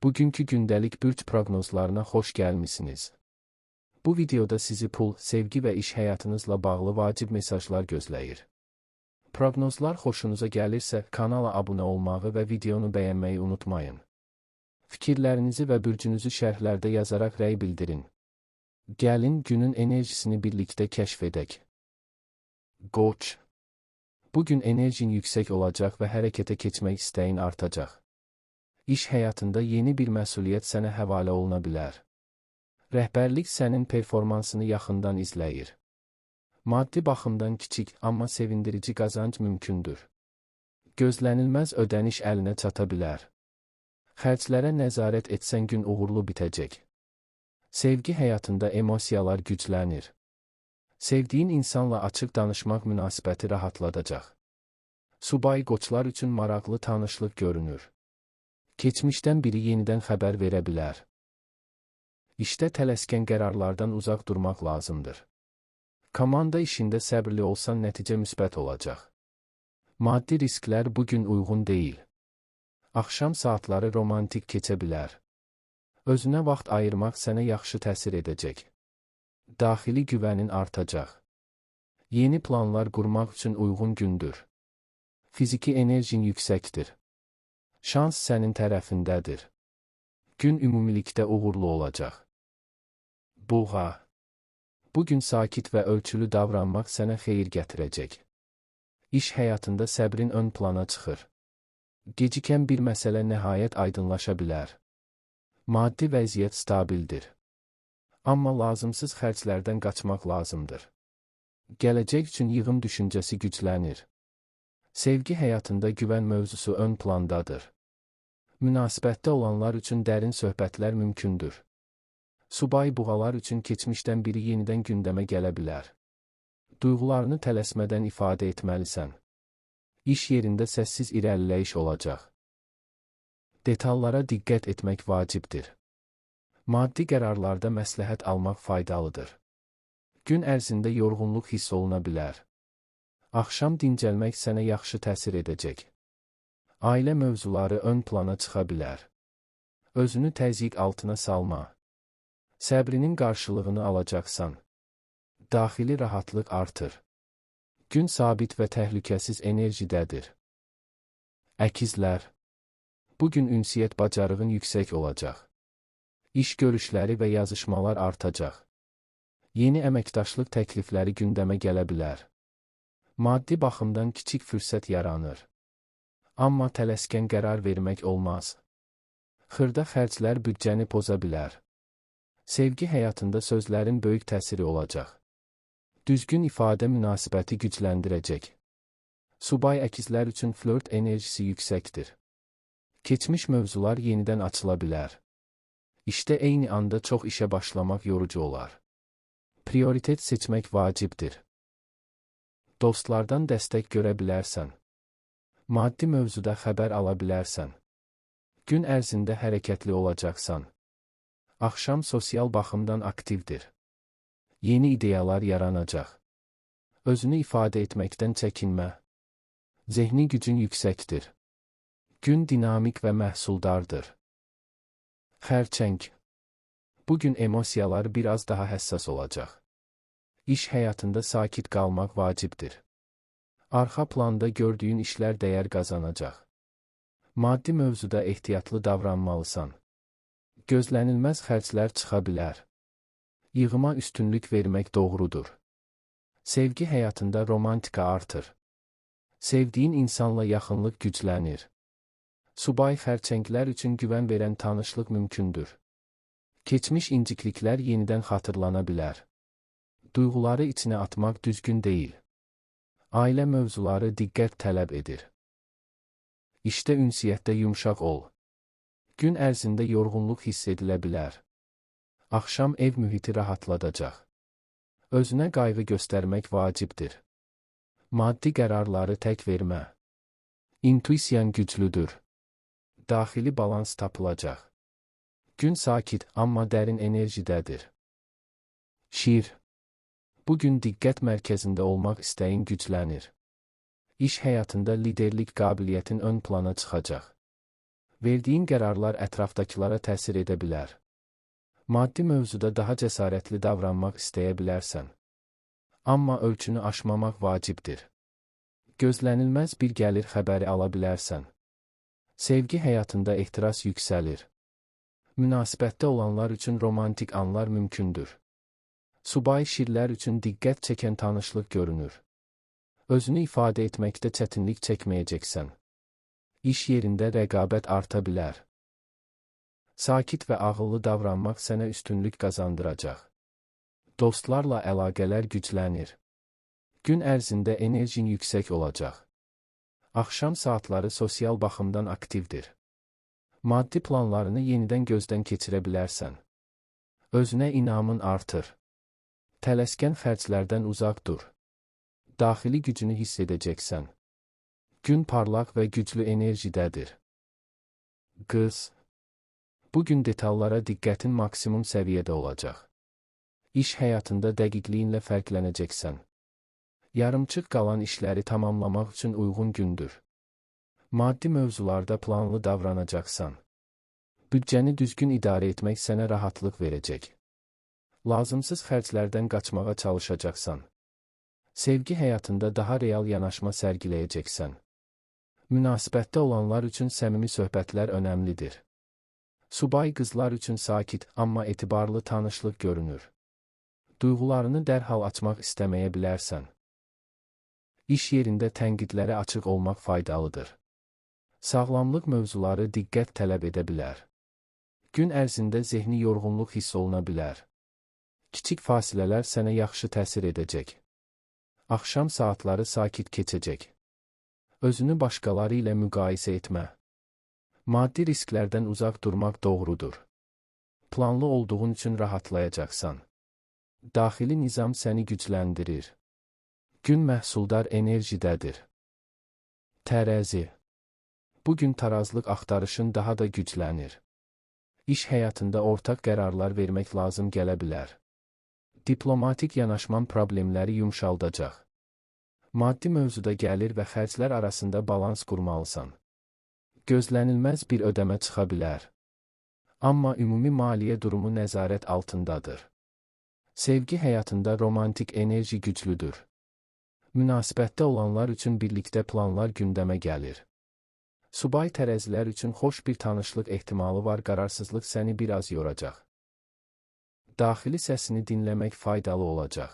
Bugünkü gündəlik bürc proqnozlarına xoş gəlmisiniz. Bu videoda sizi pul, sevgi və iş həyatınızla bağlı vacib mesajlar gözləyir. Proqnozlar xoşunuza gəlirsə, kanala abunə olmağı və videonu bəyənməyi unutmayın. Fikirlərinizi və bürcünüzü şərhlərdə yazaraq rəy bildirin. Gəlin günün enerjisini birlikdə kəşf edək. Qoç. Bugün enerjin yüksək olacaq və hərəkətə keçmək istəyin artacaq. İş həyatında yeni bir məsuliyyət sənə həvalə oluna bilər. Rəhbərlik sənin performansını yaxından izləyir. Maddi baxımdan kiçik, amma sevindirici qazanc mümkündür. Gözlənilməz ödəniş əlinə çata bilər. Xərclərə nəzarət etsən gün uğurlu bitəcək. Sevgi həyatında emosiyalar güclənir. Sevdiyin insanla açıq danışmaq münasibəti rahatladacaq. Subay qoçlar üçün maraqlı tanışlıq görünür. Keçmişdən biri yenidən xəbər verə bilər. İşdə tələskən qərarlardan uzaq durmaq lazımdır. Komanda işində səbirli olsan nəticə müsbət olacaq. Maddi risklər bugün uyğun deyil. Axşam saatları romantik keçə bilər. Özünə vaxt ayırmaq sənə yaxşı təsir edəcək. Daxili güvənin artacaq. Yeni planlar qurmaq üçün uyğun gündür. Fiziki enerjin yüksəkdir. Şans sənin tərəfindədir. Gün ümumilikdə uğurlu olacaq. Buğa. Bugün sakit və ölçülü davranmaq sənə xeyir gətirəcək. İş həyatında səbrin ön plana çıxır. Gecikən bir məsələ nəhayət aydınlaşa bilər. Maddi vəziyyət stabildir. Amma lazımsız xərclərdən qaçmaq lazımdır. Gələcək üçün yığım düşüncəsi güclənir. Sevgi həyatında güvən mövzusu ön plandadır. Münasibətdə olanlar üçün dərin söhbətlər mümkündür. Subay buğalar üçün keçmişdən biri yenidən gündəmə gələ bilər. Duyğularını tələsmədən ifadə etməlisən. İş yerində səssiz irəliləyiş olacaq. Detallara diqqət etmək vacibdir. Maddi qərarlarda məsləhət almaq faydalıdır. Gün ərzində yorğunluq hiss oluna bilər. Axşam dincəlmək sənə yaxşı təsir edəcək. Ailə mövzuları ön plana çıxa bilər. Özünü təzyiq altına salma. Səbrinin qarşılığını alacaqsan. Daxili rahatlıq artır. Gün sabit və təhlükəsiz enerjidədir. Əkizlər. Bugün ünsiyyət bacarığın yüksək olacaq. İş görüşləri və yazışmalar artacaq. Yeni əməkdaşlıq təklifləri gündəmə gələ bilər. Maddi baxımdan kiçik fürsət yaranır. Amma tələskən qərar vermək olmaz. Xırda xərclər büdcəni poza bilər. Sevgi həyatında sözlərin böyük təsiri olacaq. Düzgün ifadə münasibəti gücləndirəcək. Subay əkizlər üçün flört enerjisi yüksəkdir. Keçmiş mövzular yenidən açıla bilər. İşdə eyni anda çox işə başlamaq yorucu olar. Prioritet seçmək vacibdir. Dostlardan dəstək görə bilərsən. Maddi mövzuda xəbər ala bilərsən. Gün ərzində hərəkətli olacaqsan. Axşam sosial baxımdan aktivdir. Yeni ideyalar yaranacaq. Özünü ifadə etməkdən çəkinmə. Zehni gücün yüksəkdir. Gün dinamik və məhsuldardır. Xərçəng. Bugün emosiyalar biraz daha həssas olacaq. İş həyatında sakit qalmaq vacibdir. Arxa planda gördüyün işlər dəyər qazanacaq. Maddi mövzuda ehtiyatlı davranmalısan. Gözlənilməz xərclər çıxa bilər. Yığıma üstünlük vermək doğrudur. Sevgi həyatında romantika artır. Sevdiyin insanla yaxınlıq güclənir. Subay xərçənglər üçün güvən verən tanışlıq mümkündür. Keçmiş incikliklər yenidən xatırlana bilər. Duyğuları içinə atmaq düzgün deyil. Ailə mövzuları diqqət tələb edir. İşdə ünsiyyətdə yumşaq ol. Gün ərzində yorğunluq hiss edilə bilər. Axşam ev mühiti rahatladacaq. Özünə qayğı göstərmək vacibdir. Maddi qərarları tək vermə. İntuisiyan güclüdür. Daxili balans tapılacaq. Gün sakit, amma dərin enerjidədir. Şir. Bugün diqqət mərkəzində olmaq istəyin güclənir. İş həyatında liderlik qabiliyyətin ön plana çıxacaq. Verdiyin qərarlar ətrafdakılara təsir edə bilər. Maddi mövzuda daha cəsarətli davranmaq istəyə bilərsən. Amma ölçünü aşmamaq vacibdir. Gözlənilməz bir gəlir xəbəri ala bilərsən. Sevgi həyatında ehtiras yüksəlir. Münasibətdə olanlar üçün romantik anlar mümkündür. Subay şirlər üçün diqqət çəkən tanışlıq görünür. Özünü ifadə etməkdə çətinlik çəkməyəcəksən. İş yerində rəqabət arta bilər. Sakit və ağıllı davranmaq sənə üstünlük qazandıracaq. Dostlarla əlaqələr güclənir. Gün ərzində enerjin yüksək olacaq. Axşam saatları sosial baxımdan aktivdir. Maddi planlarını yenidən gözdən keçirə bilərsən. Özünə inamın artır. Tələskən xərclərdən uzaq dur. Daxili gücünü hiss edəcəksən. Gün parlaq və güclü enerjidədir. Qız, bugün detallara diqqətin maksimum səviyyədə olacaq. İş həyatında dəqiqliyinlə fərqlənəcəksən. Yarımçıq qalan işləri tamamlamaq üçün uyğun gündür. Maddi mövzularda planlı davranacaqsan. Büdcəni düzgün idarə etmək sənə rahatlıq verəcək. Lazımsız xərclərdən qaçmağa çalışacaqsan. Sevgi həyatında daha real yanaşma sərgiləyəcəksən. Münasibətdə olanlar üçün səmimi söhbətlər önəmlidir. Subay qızlar üçün sakit, amma etibarlı tanışlıq görünür. Duyğularını dərhal açmaq istəməyə bilərsən. İş yerində tənqidlərə açıq olmaq faydalıdır. Sağlamlıq mövzuları diqqət tələb edə bilər. Gün ərzində zehni yorğunluq hiss oluna bilər. Kiçik fasilələr sənə yaxşı təsir edəcək. Axşam saatları sakit keçəcək. Özünü başqaları ilə müqayisə etmə. Maddi risklərdən uzaq durmaq doğrudur. Planlı olduğun üçün rahatlayacaqsan. Daxili nizam səni gücləndirir. Gün məhsuldar enerjidədir. Tərəzi. Bugün tarazlıq axtarışın daha da güclənir. İş həyatında ortaq qərarlar vermək lazım gələ bilər. Diplomatik yanaşman problemləri yumşaldacaq. Maddi mövzuda gəlir və xərclər arasında balans qurmalısan. Gözlənilməz bir ödəmə çıxa bilər. Amma ümumi maliyyə durumu nəzarət altındadır. Sevgi həyatında romantik enerji güclüdür. Münasibətdə olanlar üçün birlikdə planlar gündəmə gəlir. Subay tərəzilər üçün xoş bir tanışlıq ehtimalı var, qararsızlıq səni biraz yoracaq. Daxili səsini dinləmək faydalı olacaq.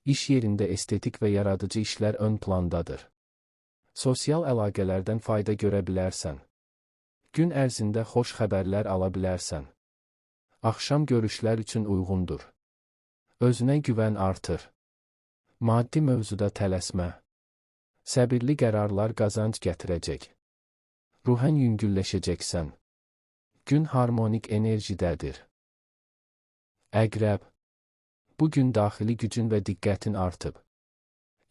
İş yerində estetik və yaradıcı işlər ön plandadır. Sosial əlaqələrdən fayda görə bilərsən. Gün ərzində xoş xəbərlər ala bilərsən. Axşam görüşlər üçün uyğundur. Özünə güvən artır. Maddi mövzuda tələsmə. Səbirli qərarlar qazanc gətirəcək. Ruhən yüngülləşəcəksən. Gün harmonik enerjidədir. Əqrəb. Bugün daxili gücün və diqqətin artıb.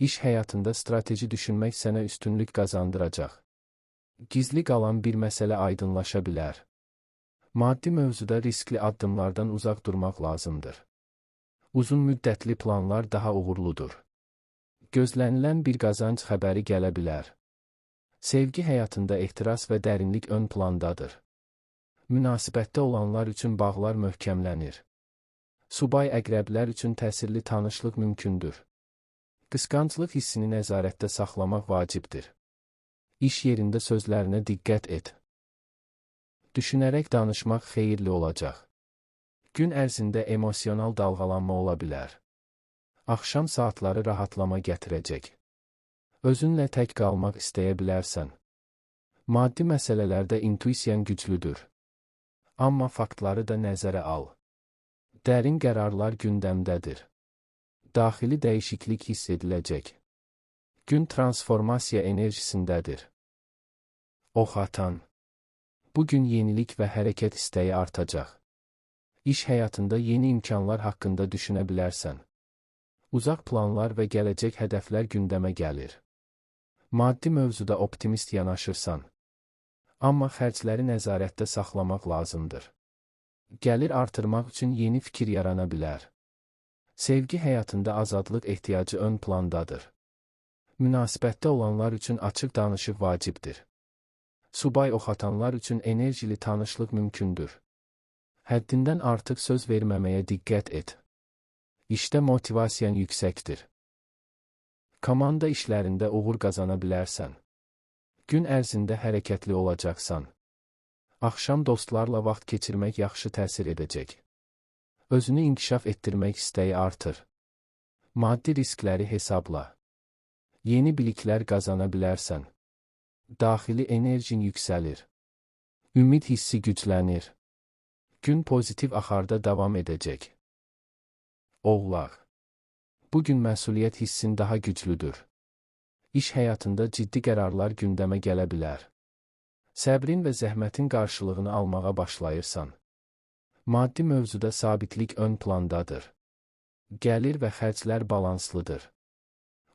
İş həyatında strateji düşünmək sənə üstünlük qazandıracaq. Gizli qalan bir məsələ aydınlaşa bilər. Maddi mövzuda riskli addımlardan uzaq durmaq lazımdır. Uzun müddətli planlar daha uğurludur. Gözlənilən bir qazanc xəbəri gələ bilər. Sevgi həyatında ehtiras və dərinlik ön plandadır. Münasibətdə olanlar üçün bağlar möhkəmlənir. Subay əqrəblər üçün təsirli tanışlıq mümkündür. Qısqanclıq hissini nəzarətdə saxlamaq vacibdir. İş yerində sözlərinə diqqət et. Düşünərək danışmaq xeyirli olacaq. Gün ərzində emosional dalğalanma ola bilər. Axşam saatları rahatlama gətirəcək. Özünlə tək qalmaq istəyə bilərsən. Maddi məsələlərdə intuisiyan güclüdür. Amma faktları da nəzərə al. Dərin qərarlar gündəmdədir. Daxili dəyişiklik hiss ediləcək. Gün transformasiya enerjisindədir. Ox atan. Bugün yenilik və hərəkət istəyi artacaq. İş həyatında yeni imkanlar haqqında düşünə bilərsən. Uzaq planlar və gələcək hədəflər gündəmə gəlir. Maddi mövzuda optimist yanaşırsan. Amma xərcləri nəzarətdə saxlamaq lazımdır. Gəlir artırmaq üçün yeni fikir yarana bilər. Sevgi həyatında azadlıq ehtiyacı ön plandadır. Münasibətdə olanlar üçün açıq danışıq vacibdir. Subay ox atanlar üçün enerjili tanışlıq mümkündür. Həddindən artıq söz verməməyə diqqət et. İşdə motivasiyan yüksəkdir. Komanda işlərində uğur qazana bilərsən. Gün ərzində hərəkətli olacaqsan. Axşam dostlarla vaxt keçirmək yaxşı təsir edəcək. Özünü inkişaf etdirmək istəyi artır. Maddi riskləri hesabla. Yeni biliklər qazana bilərsən. Daxili enerjin yüksəlir. Ümid hissi güclənir. Gün pozitiv axarda davam edəcək. Oğlaq. Bugün məsuliyyət hissin daha güclüdür. İş həyatında ciddi qərarlar gündəmə gələ bilər. Səbrin və zəhmətin qarşılığını almağa başlayırsan. Maddi mövzuda sabitlik ön plandadır. Gəlir və xərclər balanslıdır.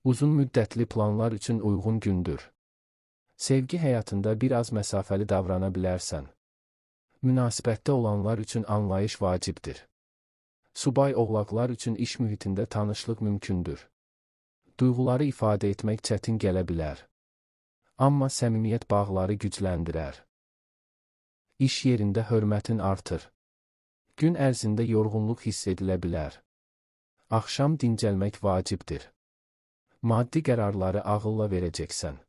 Uzun müddətli planlar üçün uyğun gündür. Sevgi həyatında biraz məsafəli davrana bilərsən. Münasibətdə olanlar üçün anlayış vacibdir. Subay oğlaqlar üçün iş mühitində tanışlıq mümkündür. Duyğuları ifadə etmək çətin gələ bilər. Amma səmimiyyət bağları gücləndirər. İş yerində hörmətin artır. Gün ərzində yorğunluq hiss edilə bilər. Axşam dincəlmək vacibdir. Maddi qərarları ağılla verəcəksən.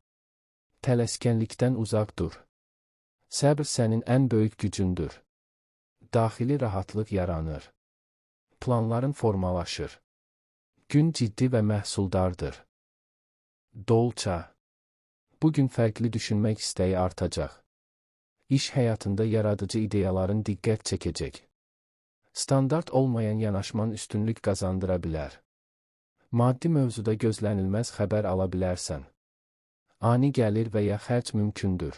Tələskənlikdən uzaq dur. Səbr sənin ən böyük gücündür. Daxili rahatlıq yaranır. Planların formalaşır. Gün ciddi və məhsuldardır. Dolça. Bugün fərqli düşünmək istəyi artacaq. İş həyatında yaradıcı ideyaların diqqət çəkəcək. Standart olmayan yanaşman üstünlük qazandıra bilər. Maddi mövzuda gözlənilməz xəbər ala bilərsən. Ani gəlir və ya xərc mümkündür.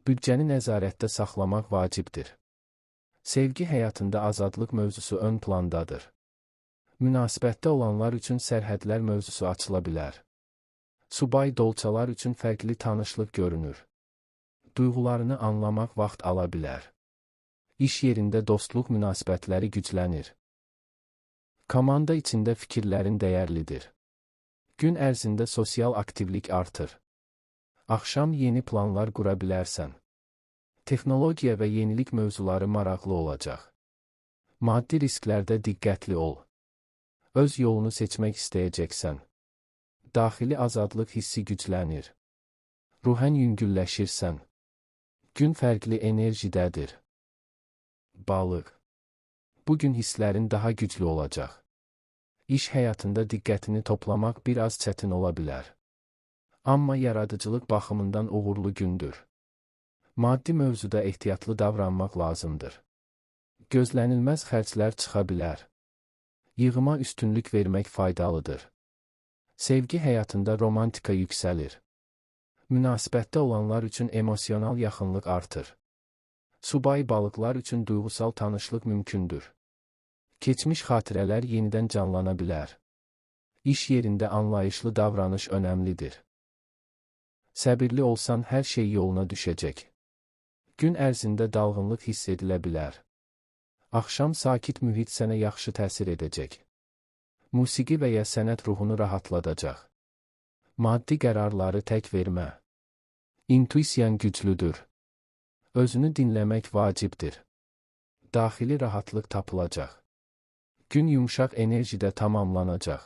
Büdcəni nəzarətdə saxlamaq vacibdir. Sevgi həyatında azadlıq mövzusu ön plandadır. Münasibətdə olanlar üçün sərhədlər mövzusu açıla bilər. Subay dolçalar üçün fərqli tanışlıq görünür. Duyğularını anlamaq vaxt ala bilər. İş yerində dostluq münasibətləri güclənir. Komanda içində fikirlərin dəyərlidir. Gün ərzində sosial aktivlik artır. Axşam yeni planlar qura bilərsən. Texnologiya və yenilik mövzuları maraqlı olacaq. Maddi risklərdə diqqətli ol. Öz yolunu seçmək istəyəcəksən. Daxili azadlıq hissi güclənir. Ruhən yüngülləşirsən. Gün fərqli enerjidədir. Balıq. Bugün hisslərin daha güclü olacaq. İş həyatında diqqətini toplamaq biraz çətin ola bilər. Amma yaradıcılıq baxımından uğurlu gündür. Maddi mövzuda ehtiyatlı davranmaq lazımdır. Gözlənilməz xərclər çıxa bilər. Yığıma üstünlük vermək faydalıdır. Sevgi həyatında romantika yüksəlir. Münasibətdə olanlar üçün emosional yaxınlıq artır. Subay balıqlar üçün duyğusal tanışlıq mümkündür. Keçmiş xatirələr yenidən canlana bilər. İş yerində anlayışlı davranış önəmlidir. Səbirli olsan hər şey yoluna düşəcək. Gün ərzində dalğınlıq hiss edilə bilər. Axşam sakit mühit sənə yaxşı təsir edəcək. Musiqi və ya sənət ruhunu rahatladacaq. Maddi qərarları tək vermə. İntuisiyan güclüdür. Özünü dinləmək vacibdir. Daxili rahatlıq tapılacaq. Gün yumşaq enerjidə tamamlanacaq.